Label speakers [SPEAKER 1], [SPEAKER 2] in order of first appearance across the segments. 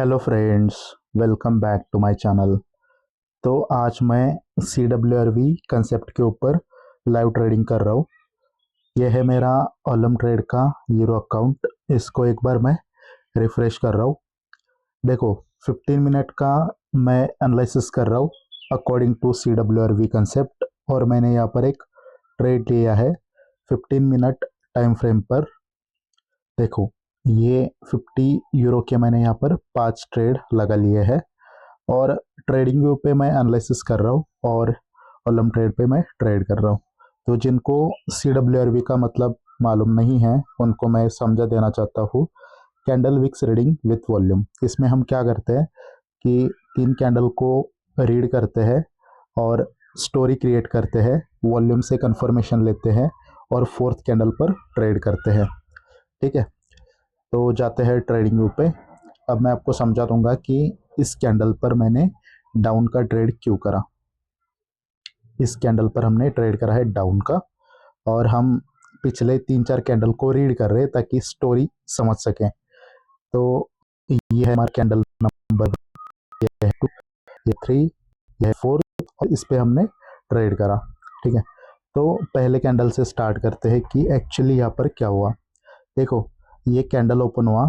[SPEAKER 1] Hello friends, welcome back to my channel. तो आज मैं CWRV कंसेप्ट के ऊपर लाइव ट्रेडिंग कर रहा हूँ। यह है मेरा ओलम ट्रेड का यूरो अकाउंट। इसको एक बार मैं रिफ्रेश कर रहा हूँ। देखो, 15 मिनट का मैं एनालिसिस कर रहा हूँ अकॉर्डिंग टू CWRV कंसेप्ट, और मैंने यहाँ पर एक ट्रेड लिया है 15 मिनट टाइम फ्रेम पर। देखो, ये 50 यूरो के मैंने यहाँ पर 5 ट्रेड लगा लिए हैं, और ट्रेडिंग व्यू पे मैं एनालिसिस कर रहा हूँ और ओलम ट्रेड पे मैं ट्रेड कर रहा हूँ। तो जिनको CWRV का मतलब मालूम नहीं है उनको मैं समझा देना चाहता हूँ। Candle wicks reading with volume, इसमें हम क्या करते हैं कि 3 कैंडल को रीड करते हैं और स्टोरी क्रिएट करते हैं, वॉल्यूम से कंफर्मेशन लेते हैं और 4th कैंडल पर ट्रेड करते हैं। ठीक है, तो जाते हैं ट्रेडिंग व्यू पे। अब मैं आपको समझा दूंगा कि इस कैंडल पर मैंने डाउन का ट्रेड क्यों करा। इस कैंडल पर हमने ट्रेड करा है डाउन का, और हम पिछले 3-4 कैंडल को रीड कर रहे हैं ताकि स्टोरी समझ सकें। तो ये है हमारा कैंडल नंबर, ये है 2, ये 3, ये है 4, और इस पे हमने ट्रेड करा। ठीक है, तो पहले कैंडल से स्टार्ट करते हैं कि एक्चुअली यहाँ पर क्या हुआ। देखो, ये कैंडल ओपन हुआ,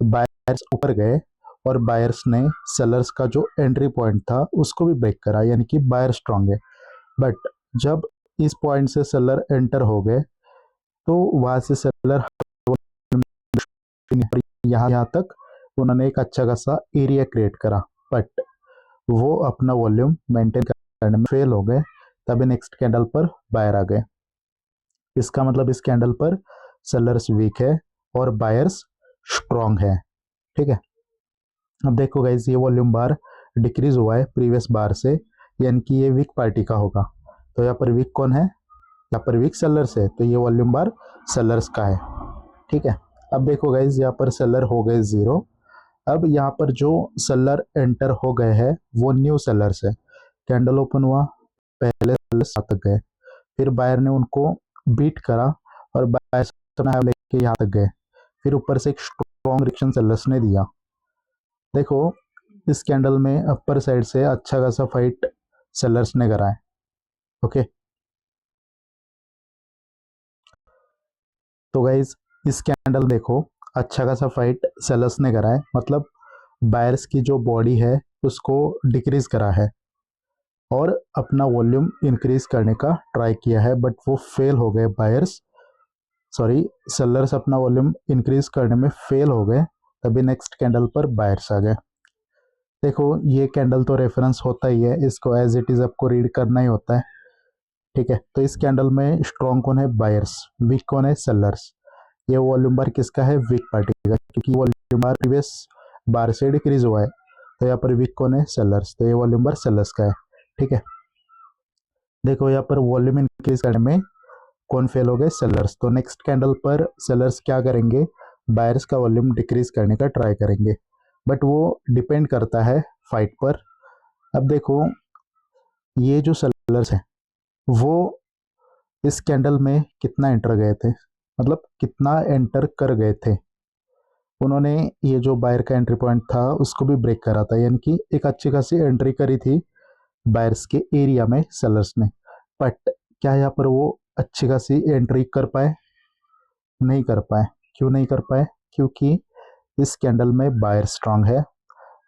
[SPEAKER 1] बायर्स ऊपर गए और बायर्स ने सेलर्स का जो एंट्री पॉइंट था उसको भी ब्रेक करा, यानी कि बायर स्ट्रांग है। बट जब इस पॉइंट से सेलर एंटर हो गए तो वहां से सेलर यहाँ तक उन्होंने एक अच्छा खासा एरिया क्रिएट करा, बट वो अपना वॉल्यूम मेंटेन करने में फेल हो गए। तभी नेक्स्ट कैंडल पर बायर आ गए। इसका मतलब इस कैंडल पर सेलर्स वीक है और बायर्स स्ट्रांग है। ठीक है, अब देखो गाइज, ये वॉल्यूम बार डिक्रीज हुआ है प्रीवियस बार से, यानी कि ये वीक पार्टी का होगा। तो यहाँ पर वीक कौन है? यहाँ पर वीक सेलर्स है, तो ये वॉल्यूम बार सेलर्स का है। ठीक है, अब देखो गाइज, यहाँ पर सेलर हो गए 0। अब यहाँ पर जो सेलर एंटर हो गए हैं वो न्यू सेलर्स है। कैंडल ओपन हुआ, पहले सेलर्स तक गए, फिर बायर ने उनको बीट करा और बायर लेके यहाँ तक गए, फिर ऊपर से एक स्ट्रॉन्ग रिएक्शन सेलर्स ने दिया। देखो, इस कैंडल में अपर साइड से अच्छा खासा फाइट सेलर्स ने करा है। ओके, तो गाइज, इस कैंडल देखो, अच्छा खासा फाइट सेलर्स ने करा है, मतलब बायर्स की जो बॉडी है उसको डिक्रीज करा है और अपना वॉल्यूम इंक्रीज करने का ट्राई किया है, बट वो फेल हो गए। बायर्स, सॉरी, सेलर्स अपना वॉल्यूम इंक्रीज करने में फेल हो गए, तभी नेक्स्ट कैंडल पर बायर्स आ गए। देखो, ये कैंडल तो रेफरेंस होता ही है, इसको एज इट इज आपको रीड करना ही होता है। ठीक है, तो इस कैंडल में स्ट्रॉन्ग कौन है? बायर्स। वीक कौन है? सेलर्स। ये वॉल्यूम बार किसका है? वीक पार्टी का, क्योंकि वॉल्यूम बार प्रीवियस बार से डिक्रीज हुआ है। तो यहाँ पर वीक कौन है? सेलर्स, तो ये वॉल्यूम बार सेलर्स का है। ठीक है, देखो यहाँ पर वॉल्यूम इंक्रीज करने में कौन फेल हो गए? सेलर्स। तो नेक्स्ट कैंडल पर सेलर्स क्या करेंगे? बायर्स का वॉल्यूम डिक्रीज करने का ट्राई करेंगे, बट वो डिपेंड करता है फाइट पर। अब देखो, ये जो सेलर्स है वो इस कैंडल में कितना एंटर गए थे, मतलब कितना एंटर कर गए थे। उन्होंने ये जो बायर का एंट्री पॉइंट था उसको भी ब्रेक करा था, यानी कि एक अच्छी खासी एंट्री करी थी बायर्स के एरिया में सेलर्स ने। बट क्या यहाँ पर वो अच्छी खासी एंट्री कर पाए? नहीं कर पाए। क्यों नहीं कर पाए? क्योंकि इस कैंडल में बायर स्ट्रांग है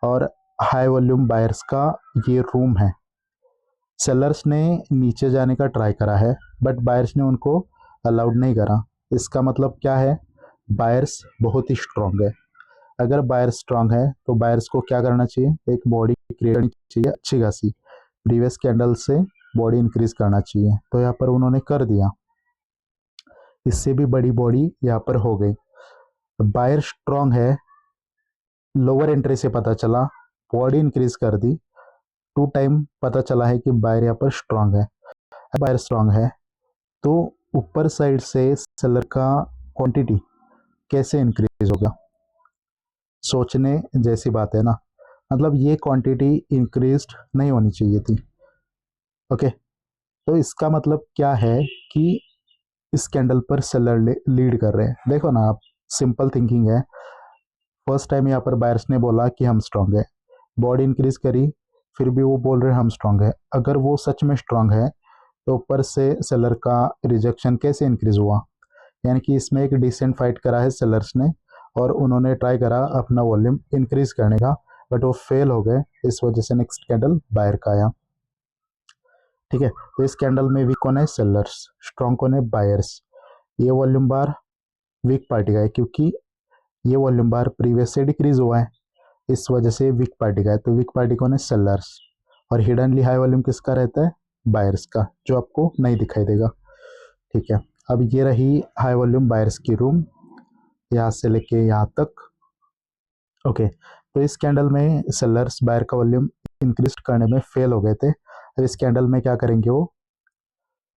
[SPEAKER 1] और हाई वॉल्यूम बायर्स का ये रूम है। सेलर्स ने नीचे जाने का ट्राई करा है, बट बायर्स ने उनको अलाउड नहीं करा। इसका मतलब क्या है? बायर्स बहुत ही स्ट्रांग है। अगर बायर्स स्ट्रांग है तो बायर्स को क्या करना चाहिए? एक बॉडी क्रिएट करनी चाहिए अच्छी खासी, प्रीवियस कैंडल से बॉडी इंक्रीज करना चाहिए। तो यहाँ पर उन्होंने कर दिया, इससे भी बड़ी बॉडी यहाँ पर हो गई। बायर स्ट्रांग है, लोअर एंट्री से पता चला, बॉडी इंक्रीज कर दी, 2 टाइम पता चला है कि बायर यहाँ पर स्ट्रांग है। बायर स्ट्रांग है तो ऊपर साइड से सेलर का क्वांटिटी कैसे इंक्रीज होगा? सोचने जैसी बात है ना, मतलब ये क्वांटिटी इंक्रीज नहीं होनी चाहिए थी। ओके, तो इसका मतलब क्या है कि इस कैंडल पर सेलर लीड कर रहे हैं। देखो ना आप, सिंपल थिंकिंग है। फर्स्ट टाइम यहाँ पर बायर्स ने बोला कि हम स्ट्रांग है, बॉडी इंक्रीज करी, फिर भी वो बोल रहे हैं हम स्ट्रांग है। अगर वो सच में स्ट्रांग है तो ऊपर से सेलर का रिजेक्शन कैसे इंक्रीज हुआ? यानी कि इसमें एक डिसेंट फाइट करा है सेलर्स ने, और उन्होंने ट्राई करा अपना वॉल्यूम इंक्रीज करने का, बट वो फेल हो गए। इस वजह से नेक्स्ट कैंडल बायर का आया। ठीक है, तो इस कैंडल में वीक कौन है? सेलर्स। स्ट्रांग कौन है? बायर्स। ये वॉल्यूम बार वीक पार्टी का है, क्योंकि ये वॉल्यूम बार प्रीवियस से डिक्रीज हुआ है, इस वजह से वीक पार्टी का है। तो वीक पार्टी कौन है? सेलर्स। और हिडनली हाई वॉल्यूम किसका रहता है? बायर्स का, जो आपको नहीं दिखाई देगा। ठीक है, अब ये रही हाई वॉल्यूम बायर्स की रूम, यहाँ से लेके यहाँ तक। ओके, तो इस कैंडल में सेलर्स बायर का वॉल्यूम इंक्रीज करने में फेल हो गए थे। अब इस कैंडल में क्या करेंगे? वो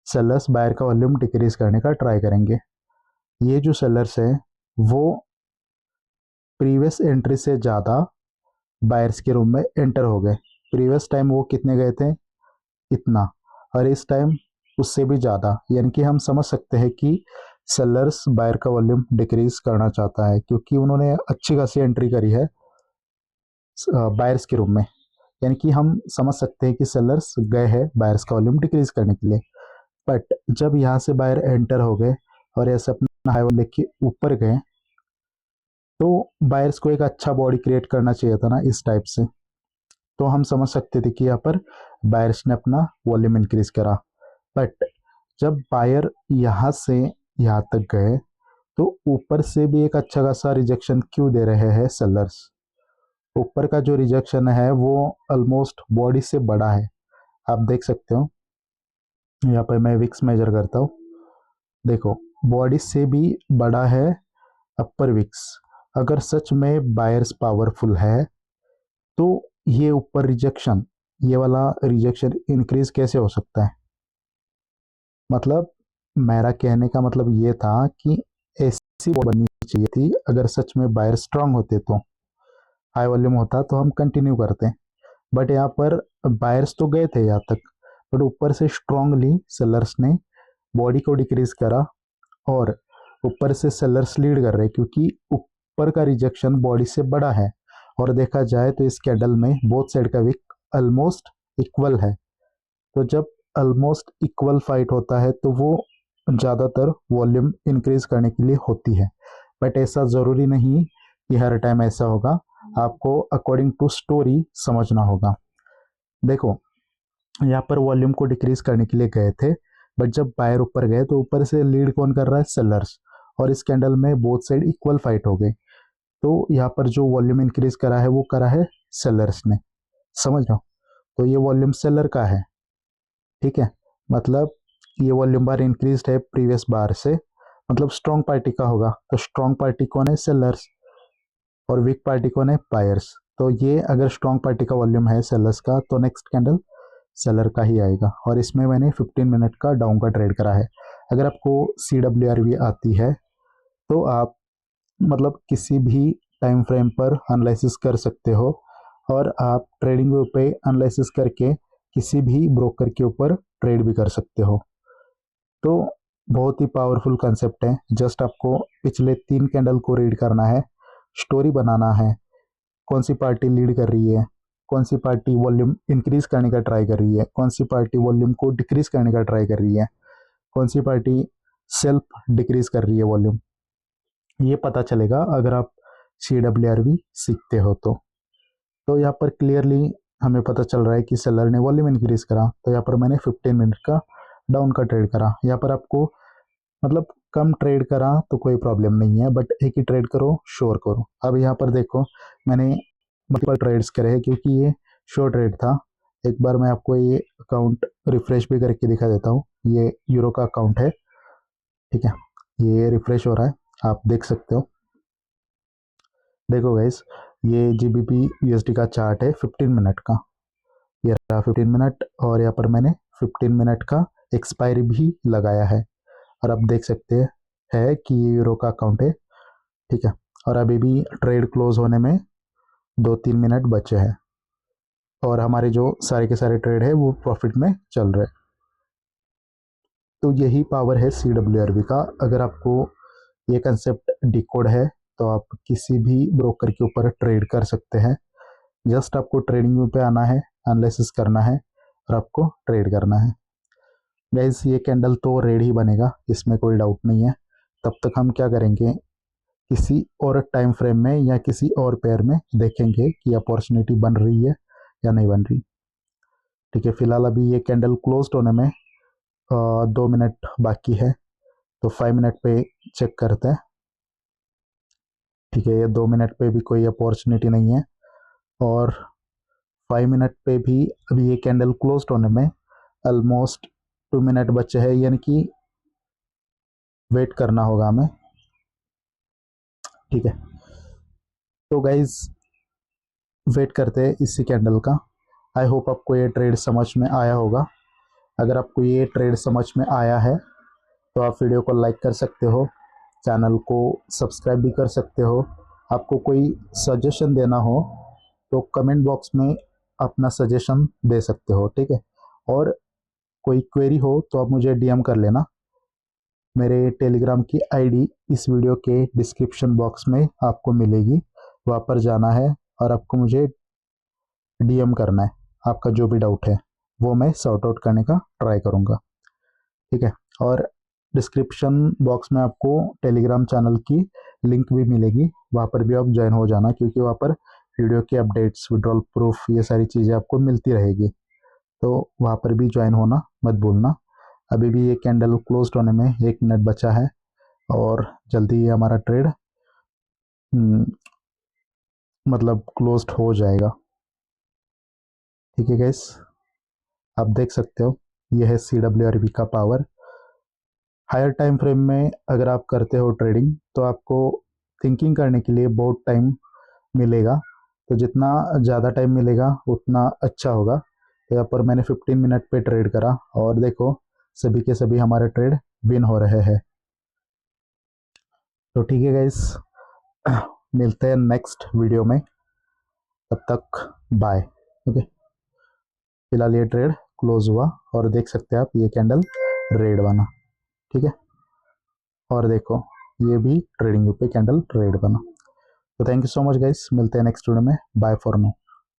[SPEAKER 1] सेलर्स बायर का वॉल्यूम डिक्रीज करने का ट्राई करेंगे। ये जो सेलर्स है वो प्रीवियस एंट्री से ज़्यादा बायर्स के रूम में एंटर हो गए। प्रीवियस टाइम वो कितने गए थे? इतना, और इस टाइम उससे भी ज़्यादा। यानी कि हम समझ सकते हैं कि सेलर्स बायर का वॉल्यूम डिक्रीज करना चाहता है, क्योंकि उन्होंने अच्छी खासी एंट्री करी है बायर्स के रूम में। यानी कि हम समझ सकते हैं कि सेलर्स गए हैं बायर्स का वॉल्यूम डिक्रीज करने के लिए। बट जब यहाँ से बायर एंटर हो गए और ऐसे अपना हाई वॉल्यूम लेके ऊपर गए, तो बायर्स को एक अच्छा बॉडी क्रिएट करना चाहिए था ना, इस टाइप से। तो हम समझ सकते थे कि यहाँ पर बायर्स ने अपना वॉल्यूम इंक्रीज करा। बट जब बायर यहाँ से यहाँ तक गए, तो ऊपर से भी एक अच्छा खासा रिजेक्शन क्यों दे रहे हैं सेलर्स? ऊपर का जो रिजेक्शन है वो ऑलमोस्ट बॉडी से बड़ा है। आप देख सकते हो, यहाँ पर मैं विक्स मेजर करता हूँ। देखो, बॉडी से भी बड़ा है अपर विक्स। अगर सच में बायर्स पावरफुल है तो ये ऊपर रिजेक्शन, ये वाला रिजेक्शन इंक्रीज कैसे हो सकता है? मतलब मेरा कहने का मतलब ये था कि ऐसी बॉडी बननी चाहिए थी। अगर सच में बायर स्ट्रांग होते तो हाई वॉल्यूम होता तो हम कंटिन्यू करते। बट यहाँ पर बायर्स तो गए थे यहाँ तक, बट ऊपर से स्ट्रांगली सेलर्स ने बॉडी को डिक्रीज करा, और ऊपर से सेलर्स लीड कर रहे हैं, क्योंकि ऊपर का रिजेक्शन बॉडी से बड़ा है। और देखा जाए तो इस कैंडल में बोथ साइड का विक ऑलमोस्ट इक्वल है। तो जब ऑलमोस्ट इक्वल फाइट होता है तो वो ज़्यादातर वॉल्यूम इंक्रीज करने के लिए होती है। बट ऐसा ज़रूरी नहीं कि हर टाइम ऐसा होगा, आपको अकॉर्डिंग टू स्टोरी समझना होगा। देखो, यहाँ पर वॉल्यूम को डिक्रीज करने के लिए गए थे, बट जब बायर ऊपर गए तो ऊपर से लीड कौन कर रहा है? सेलर्स। और इस कैंडल में बोथ साइड इक्वल फाइट हो गई, तो यहाँ पर जो वॉल्यूम इंक्रीज करा है वो करा है सेलर्स ने। समझ रहे हो? तो ये वॉल्यूम सेलर का है। ठीक है, मतलब ये वॉल्यूम बार इंक्रीज है प्रीवियस बार से, मतलब स्ट्रॉन्ग पार्टी का होगा। तो स्ट्रॉन्ग पार्टी कौन है? सेलर्स। और वीक पार्टी कौन है? बायर्स। तो ये अगर स्ट्रॉन्ग पार्टी का वॉल्यूम है सेलर्स का, तो नेक्स्ट कैंडल सेलर का ही आएगा। और इसमें मैंने 15 मिनट का डाउन का ट्रेड करा है। अगर आपको CWRV आती है तो आप मतलब किसी भी टाइम फ्रेम पर एनालिसिस कर सकते हो, और आप ट्रेडिंग व्यू पे एनालिसिस करके किसी भी ब्रोकर के ऊपर ट्रेड भी कर सकते हो। तो बहुत ही पावरफुल कंसेप्ट है। जस्ट आपको पिछले 3 कैंडल को रीड करना है, स्टोरी बनाना है, कौन सी पार्टी लीड कर रही है, कौन सी पार्टी वॉल्यूम इंक्रीज करने का ट्राई कर रही है, कौन सी पार्टी वॉल्यूम को डिक्रीज करने का ट्राई कर रही है, कौन सी पार्टी सेल्फ डिक्रीज कर रही है वॉल्यूम। ये पता चलेगा अगर आप CWRV सीखते हो तो यहाँ पर क्लियरली हमें पता चल रहा है कि सेलर ने वॉल्यूम इंक्रीज करा। तो यहाँ पर मैंने 15 मिनट का डाउन का ट्रेड करा। यहाँ पर आपको मतलब कम ट्रेड करा तो कोई प्रॉब्लम नहीं है, बट एक ही ट्रेड करो, श्योर करो। अब यहाँ पर देखो, मैंने मल्टीपल ट्रेड्स करे हैं क्योंकि ये श्योर ट्रेड था। एक बार मैं आपको ये अकाउंट रिफ्रेश भी करके दिखा देता हूँ। ये यूरो का अकाउंट है, ठीक है, ये रिफ्रेश हो रहा है, आप देख सकते हो। देखो गाइस, ये GBP USD का चार्ट है 15 मिनट का। ये रहा 15 मिनट, और यहाँ पर मैंने 15 मिनट का एक्सपायरी भी लगाया है, और आप देख सकते हैं कि ये यूरो का अकाउंट है। ठीक है, और अभी भी ट्रेड क्लोज होने में 2-3 मिनट बचे हैं, और हमारे जो सारे के सारे ट्रेड है वो प्रॉफिट में चल रहे हैं। तो यही पावर है CWRV का। अगर आपको ये कंसेप्ट डिकोड है तो आप किसी भी ब्रोकर के ऊपर ट्रेड कर सकते हैं। जस्ट आपको ट्रेडिंग व्यू पे आना है, एनालिसिस करना है और आपको ट्रेड करना है। गाइस ये कैंडल तो रेड ही बनेगा, इसमें कोई डाउट नहीं है। तब तक हम क्या करेंगे, किसी और टाइम फ्रेम में या किसी और पेयर में देखेंगे कि अपॉर्चुनिटी बन रही है या नहीं बन रही। ठीक है, फिलहाल अभी ये कैंडल क्लोज होने में 2 मिनट बाकी है, तो 5 मिनट पे चेक करते हैं। ठीक है, ये 2 मिनट पे भी कोई अपॉर्चुनिटी नहीं है और 5 मिनट पे भी अभी ये कैंडल क्लोज होने में ऑलमोस्ट 2 मिनट बचे हैं, यानी कि वेट करना होगा हमें। ठीक है, तो गाइज वेट करते हैं इसी कैंडल का। आई होप आपको ये ट्रेड समझ में आया होगा। अगर आपको ये ट्रेड समझ में आया है तो आप वीडियो को लाइक कर सकते हो, चैनल को सब्सक्राइब भी कर सकते हो। आपको कोई सजेशन देना हो तो कमेंट बॉक्स में अपना सजेशन दे सकते हो। ठीक है, और कोई क्वेरी हो तो आप मुझे डीएम कर लेना। मेरे टेलीग्राम की आईडी इस वीडियो के डिस्क्रिप्शन बॉक्स में आपको मिलेगी, वहाँ पर जाना है और आपको मुझे डीएम करना है। आपका जो भी डाउट है वो मैं सॉर्ट आउट करने का ट्राई करूँगा। ठीक है, और डिस्क्रिप्शन बॉक्स में आपको टेलीग्राम चैनल की लिंक भी मिलेगी, वहाँ पर भी आप ज्वाइन हो जाना, क्योंकि वहाँ पर वीडियो की अपडेट्स, विड्रॉल प्रूफ, ये सारी चीज़ें आपको मिलती रहेगी। तो वहाँ पर भी ज्वाइन होना मत भूलना। अभी भी ये कैंडल क्लोज होने में 1 मिनट बचा है और जल्दी ही हमारा ट्रेड मतलब क्लोज हो जाएगा। ठीक है गाइस, आप देख सकते हो यह है CWRV का पावर। हायर टाइम फ्रेम में अगर आप करते हो ट्रेडिंग तो आपको थिंकिंग करने के लिए बहुत टाइम मिलेगा, तो जितना ज़्यादा टाइम मिलेगा उतना अच्छा होगा। तो यहाँ पर मैंने 15 मिनट पे ट्रेड करा और देखो सभी के सभी हमारे ट्रेड विन हो रहे हैं। तो ठीक है गाइस, मिलते हैं नेक्स्ट वीडियो में, तब तक बाय। ओके, फिलहाल ये ट्रेड क्लोज हुआ और देख सकते हैं आप ये कैंडल रेड बना। ठीक है, और देखो ये भी ट्रेडिंग पे कैंडल रेड बना। तो thank you so much guys, मिलते हैं नेक्स्ट वीडियो में। Bye for now.